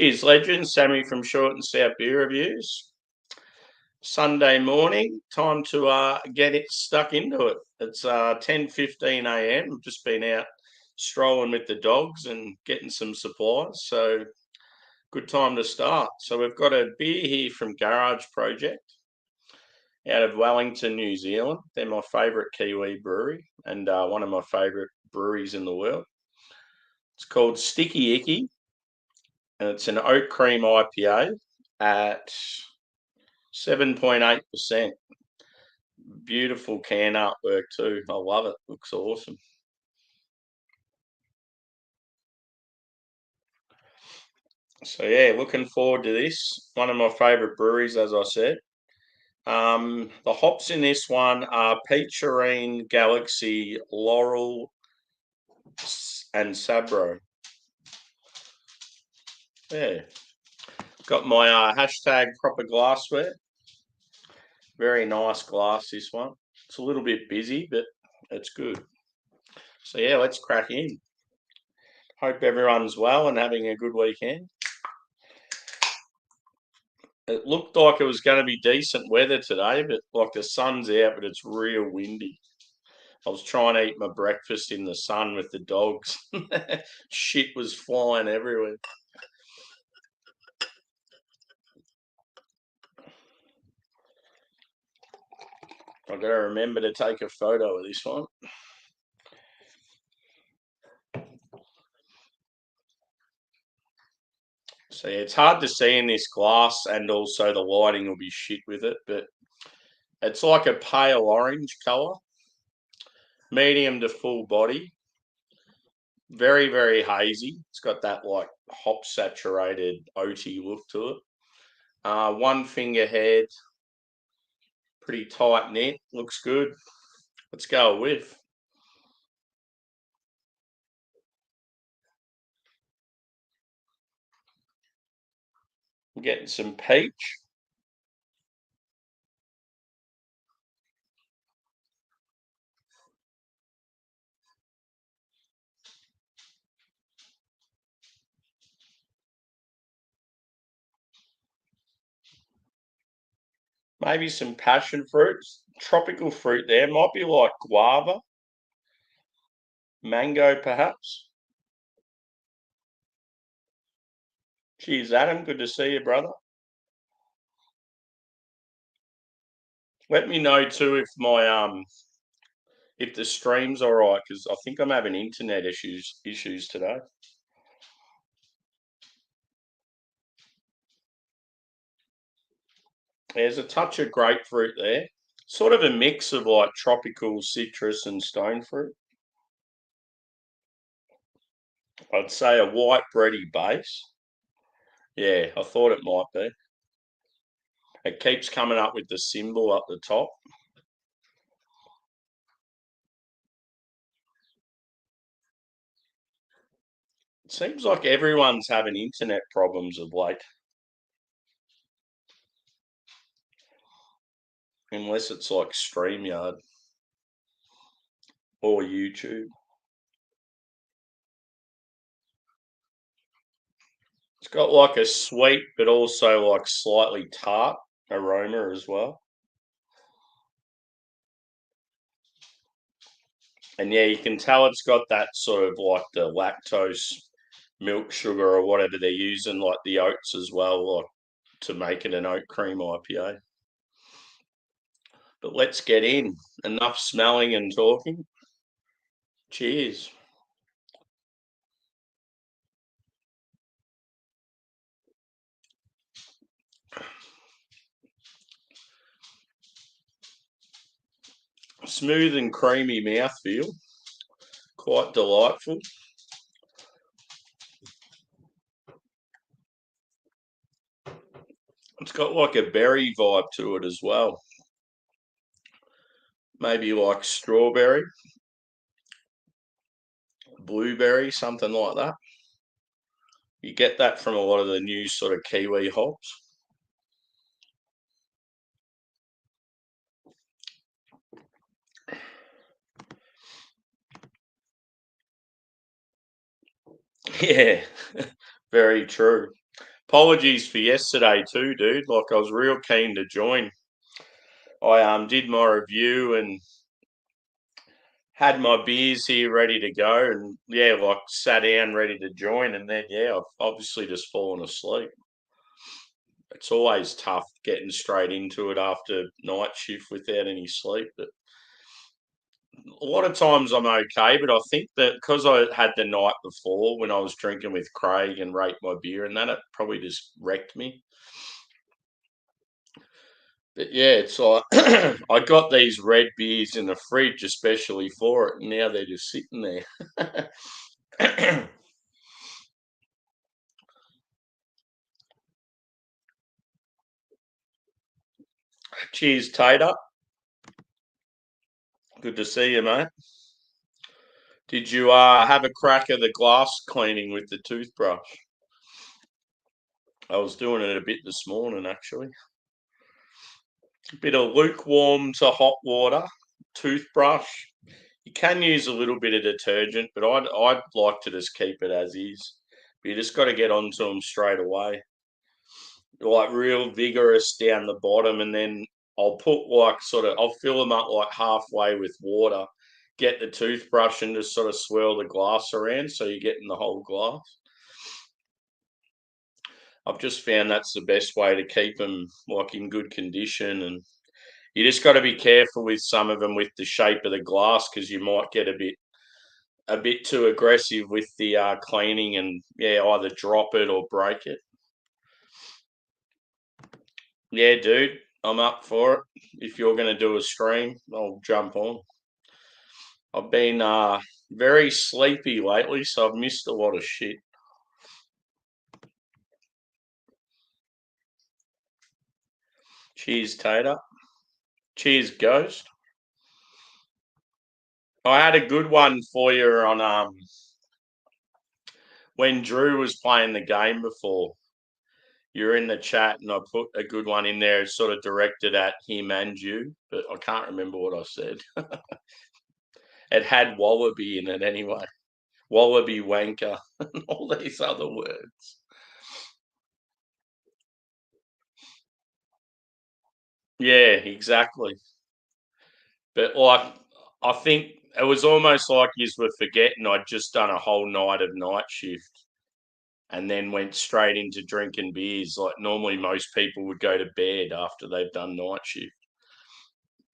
Cheers, legends. Sammy from Short and Stout Beer Reviews. Sunday morning, time to get it stuck into it. It's 10:15 a.m. I've just been out strolling with the dogs and getting some supplies, so good time to start. So we've got a beer here from Garage Project out of Wellington, New Zealand. They're my favourite Kiwi brewery and one of my favourite breweries in the world. It's called ICKY, and it's an oat cream IPA at 7.8%. Beautiful can artwork too. I love it. Looks awesome. So yeah, looking forward to this. One of my favourite breweries, as I said. The hops in this one are Peacherine, Galaxy, Laurel, and Sabro. Yeah. Got my hashtag proper glassware. Very nice glass, this one. It's a little bit busy, but it's good. So yeah, let's crack in. Hope everyone's well and having a good weekend. It looked like it was going to be decent weather today, but like the sun's out, but it's real windy. I was trying to eat my breakfast in the sun with the dogs. Shit was flying everywhere. I've got to remember to take a photo of this one. So yeah, it's hard to see in this glass, and also the lighting will be shit with it, but it's like a pale orange colour, medium to full body, very, very hazy. It's got that like hop saturated oaty look to it. One finger head, pretty tight knit, looks good. Let's go with. I'm getting some peach. Maybe some passion fruits, tropical fruit there. Might be like guava, mango perhaps. Cheers, Adam. Good to see you, brother. Let me know too if the stream's all right, because I think I'm having internet issues today. There's a touch of grapefruit there, sort of a mix of like tropical citrus and stone fruit. I'd say a white bready base. Yeah, I thought it might be. It keeps coming up with the symbol up the top. It seems like everyone's having internet problems of late. Unless it's like StreamYard or YouTube. It's got like a sweet but also like slightly tart aroma as well. And yeah, you can tell it's got that sort of like the lactose milk sugar or whatever they're using, like the oats as well, like to make it an oat cream IPA. But let's get in. Enough smelling and talking. Cheers. Smooth and creamy mouthfeel. Quite delightful. It's got like a berry vibe to it as well. Maybe like strawberry, blueberry, something like that. You get that from a lot of the new sort of Kiwi hops. Yeah, very true. Apologies for yesterday too, dude. Like I was real keen to join. I did my review and had my beers here ready to go, and yeah, like sat down ready to join, and then yeah, I've obviously just fallen asleep. It's always tough getting straight into it after night shift without any sleep. But a lot of times I'm okay, but I think that because I had the night before when I was drinking with Craig and rate my beer and that, it probably just wrecked me. But yeah, it's like I got these red beers in the fridge especially for it, and now they're just sitting there. Cheers, Tater. Good to see you, mate. Did you have a crack at the glass cleaning with the toothbrush? I was doing it a bit this morning, actually. A bit of lukewarm to hot water, toothbrush. You can use a little bit of detergent, but I'd like to just keep it as is. But you just got to get onto them straight away, like real vigorous down the bottom, and then I'll put like I'll fill them up like halfway with water, get the toothbrush and just sort of swirl the glass around so you're getting the whole glass. I've just found that's the best way to keep them like in good condition, and you just got to be careful with some of them with the shape of the glass because you might get a bit too aggressive with the cleaning and yeah, either drop it or break it. Yeah, dude, I'm up for it. If you're going to do a stream, I'll jump on. I've been very sleepy lately, so I've missed a lot of shit. Cheers, Tater. Cheers, Ghost. I had a good one for you on when Drew was playing the game before. You're in the chat, and I put a good one in there, sort of directed at him and you, but I can't remember what I said. It had wallaby in it anyway. Wallaby wanker and all these other words. Yeah, exactly. But like, I think it was almost like you were forgetting I'd just done a whole night of night shift and then went straight into drinking beers. Like normally, most people would go to bed after they've done night shift.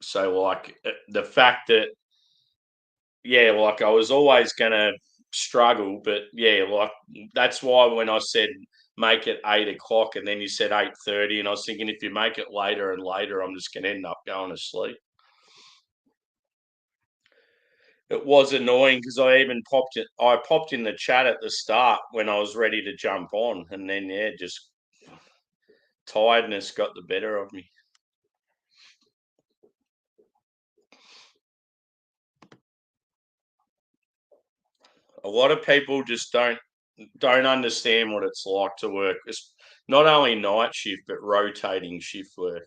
So like the fact that yeah, like I was always gonna struggle, but yeah, like that's why when I said make it 8 o'clock and then you said 8:30, and I was thinking if you make it later and later, I'm just gonna end up going to sleep. It was annoying because I popped in the chat at the start when I was ready to jump on, and then yeah, just tiredness got the better of me. A lot of people just don't understand what it's like to work. It's not only night shift but rotating shift work.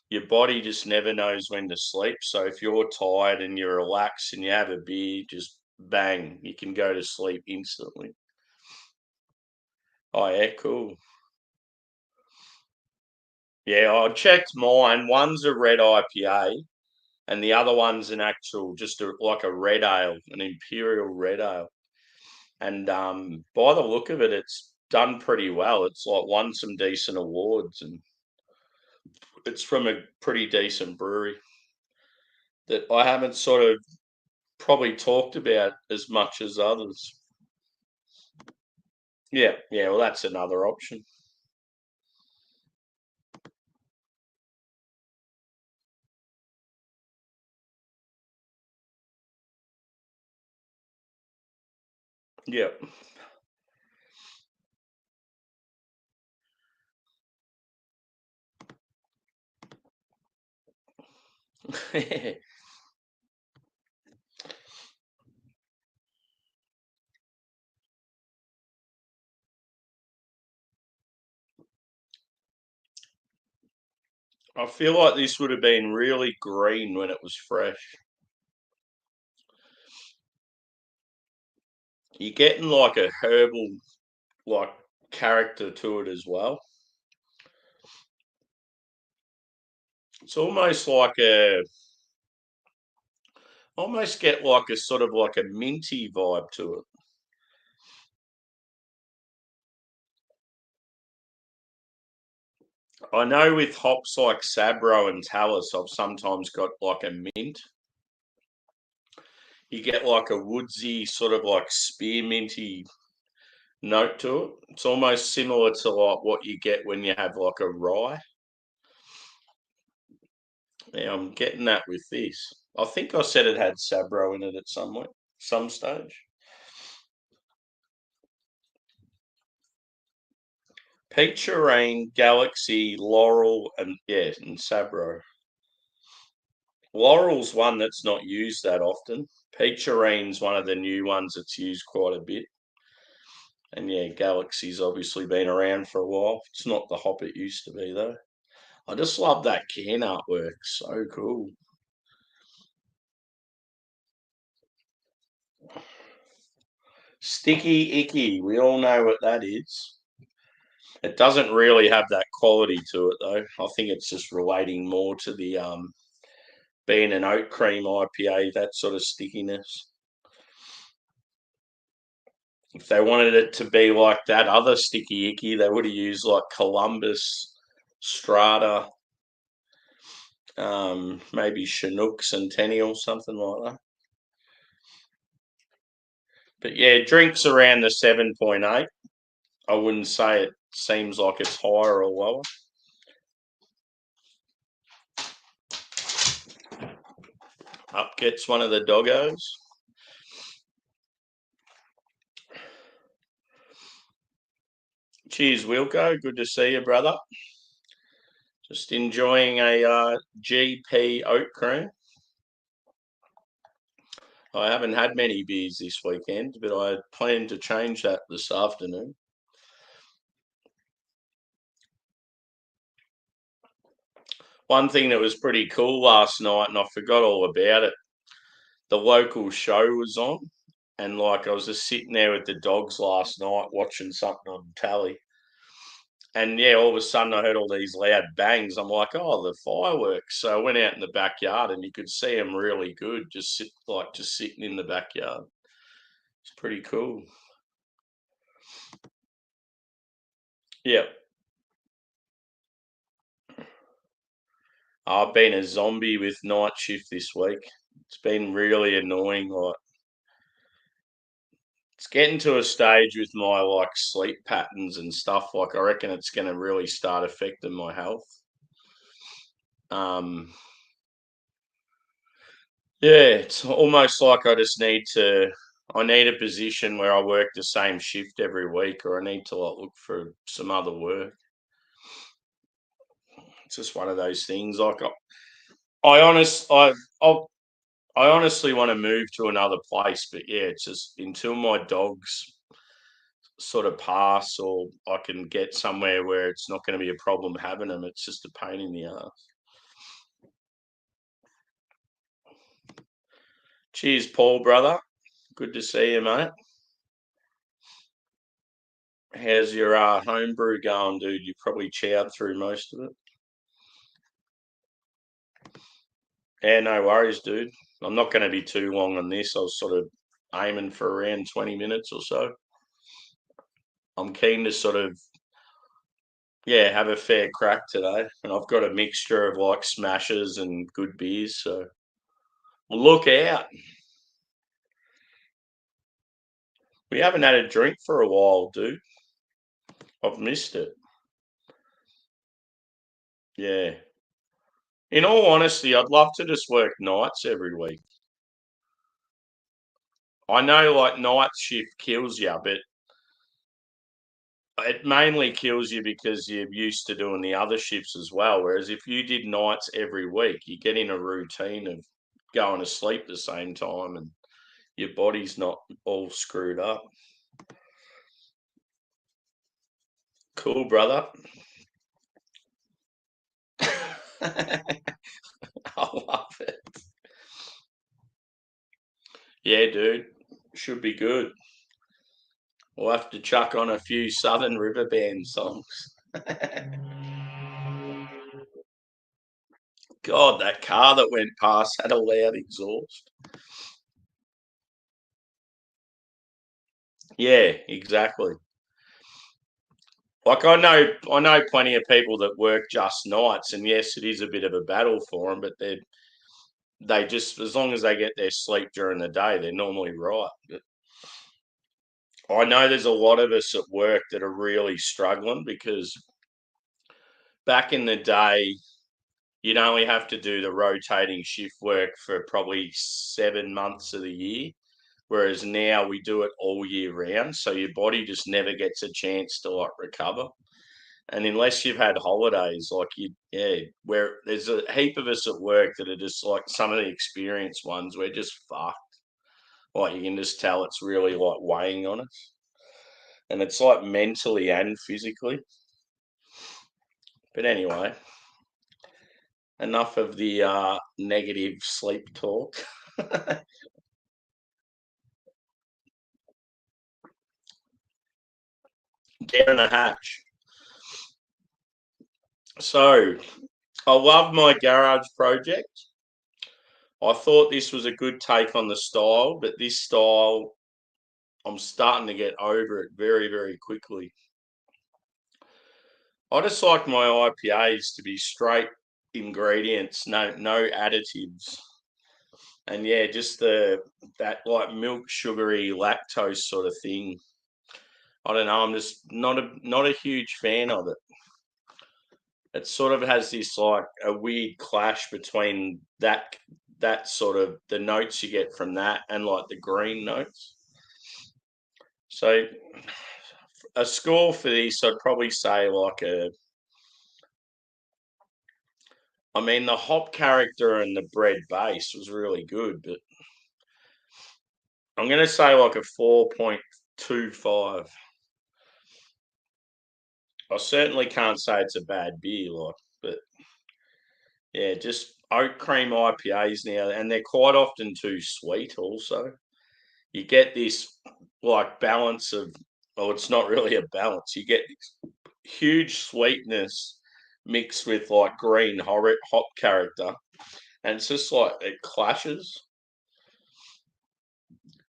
Your body just never knows when to sleep. So if you're tired and you're relaxed and you have a beer, just bang, you can go to sleep instantly. Oh yeah, cool. Yeah, I checked mine. One's a red IPA, and the other one's an actual like a red ale, an imperial red ale. And by the look of it, it's done pretty well. It's like won some decent awards, and it's from a pretty decent brewery that I haven't sort of probably talked about as much as others. Yeah, yeah. Well, that's another option. Yeah. I feel like this would have been really green when it was fresh. You're getting like a herbal, like character to it as well. It's almost like almost get like a sort of like a minty vibe to it. I know with hops like Sabro and Talus, I've sometimes got like a mint. You get like a woodsy, sort of like spearminty note to it. It's almost similar to like what you get when you have like a rye. Yeah, I'm getting that with this. I think I said it had Sabro in it at some stage. Peacherine, Galaxy, Laurel, and Sabro. Laurel's one that's not used that often. Peacherine's one of the new ones that's used quite a bit. And yeah, Galaxy's obviously been around for a while. It's not the hop it used to be though. I just love that can artwork. So cool. Sticky Icky. We all know what that is. It doesn't really have that quality to it though. I think it's just relating more to the being an oat cream IPA, that sort of stickiness. If they wanted it to be like that other Sticky Icky, they would have used like Columbus, Strata, maybe Chinook, Centennial, something like that. But yeah, drinks around the 7.8. I wouldn't say it seems like it's higher or lower. Up gets one of the doggos. Cheers, Wilco. Good to see you, brother. Just enjoying a GP oat cream. I haven't had many beers this weekend, but I plan to change that this afternoon. One thing that was pretty cool last night, and I forgot all about it, the local show was on, and like I was just sitting there with the dogs last night watching something on tally. And yeah, all of a sudden I heard all these loud bangs. I'm like, oh, the fireworks. So I went out in the backyard and you could see them really good, just sitting in the backyard. It's pretty cool. Yeah. I've been a zombie with night shift this week. It's been really annoying. Like it's getting to a stage with my like sleep patterns and stuff. Like I reckon it's going to really start affecting my health. Um, yeah, it's almost like I need a position where I work the same shift every week, or I need to like look for some other work. It's just one of those things. Like I honest, I honestly want to move to another place, but yeah, it's just until my dogs sort of pass or I can get somewhere where it's not going to be a problem having them. It's just a pain in the ass. Cheers, Paul, brother. Good to see you, mate. How's your homebrew going, dude? You probably chowed through most of it. Yeah, no worries, dude. I'm not going to be too long on this. I was sort of aiming for around 20 minutes or so. I'm keen to sort of, yeah, have a fair crack today. And I've got a mixture of like smashes and good beers. So look out. We haven't had a drink for a while, dude. I've missed it. Yeah. In all honesty, I'd love to just work nights every week. I know like night shift kills you, but it mainly kills you because you're used to doing the other shifts as well. Whereas if you did nights every week, you get in a routine of going to sleep at the same time and your body's not all screwed up. Cool, brother. I love it. Yeah, dude. Should be good. We'll have to chuck on a few Southern River Band songs. God, that car that went past had a loud exhaust. Yeah, exactly. Like I know plenty of people that work just nights, and yes, it is a bit of a battle for them, but they just, as long as they get their sleep during the day, they're normally right. But I know there's a lot of us at work that are really struggling because back in the day, you'd only have to do the rotating shift work for probably 7 months of the year. Whereas now we do it all year round. So your body just never gets a chance to like recover. And unless you've had holidays, like where there's a heap of us at work that are just like some of the experienced ones, we're just fucked. Like you can just tell it's really like weighing on us. And it's like mentally and physically. But anyway, enough of the negative sleep talk. Down the hatch. So I love my garage project. I thought this was a good take on the style, but this style, I'm starting to get over it very, very quickly. I just like my IPAs to be straight ingredients, no additives. And yeah, just that like milk sugary lactose sort of thing. I don't know, I'm just not a huge fan of it. It sort of has this like a weird clash between that sort of the notes you get from that and like the green notes. So a score for this, I'd probably say like I mean, the hop character and the bread base was really good, but I'm going to say like a 4.25. I certainly can't say it's a bad beer, like, but yeah, just oat cream IPAs now, and they're quite often too sweet. Also, you get this like balance of, oh, it's not really a balance. You get this huge sweetness mixed with like green hop character, and it's just like it clashes.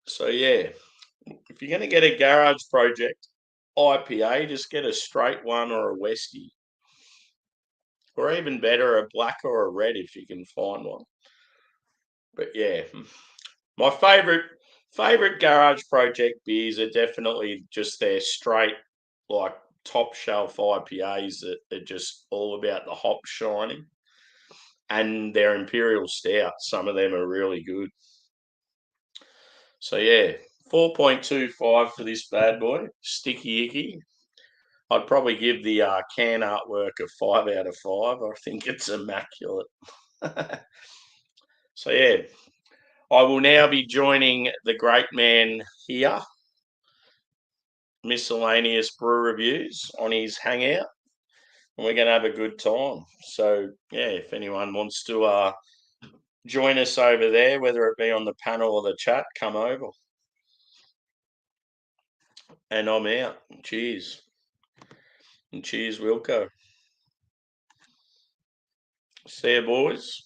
So yeah, if you're going to get a garage project IPA, just get a straight one or a Westie, or even better, a black or a red if you can find one. But yeah, my favorite garage project beers are definitely just their straight, like top shelf IPAs that are just all about the hop shining, and their imperial stouts. Some of them are really good. So yeah, 4.25 for this bad boy, sticky icky. I'd probably give the can artwork a 5 out of 5. I think it's immaculate. So yeah, I will now be joining the great man here, miscellaneous brew reviews, on his hangout, and we're going to have a good time. So yeah, if anyone wants to join us over there, whether it be on the panel or the chat, come over. And I'm out. Cheers. And cheers, Wilco. See you, boys.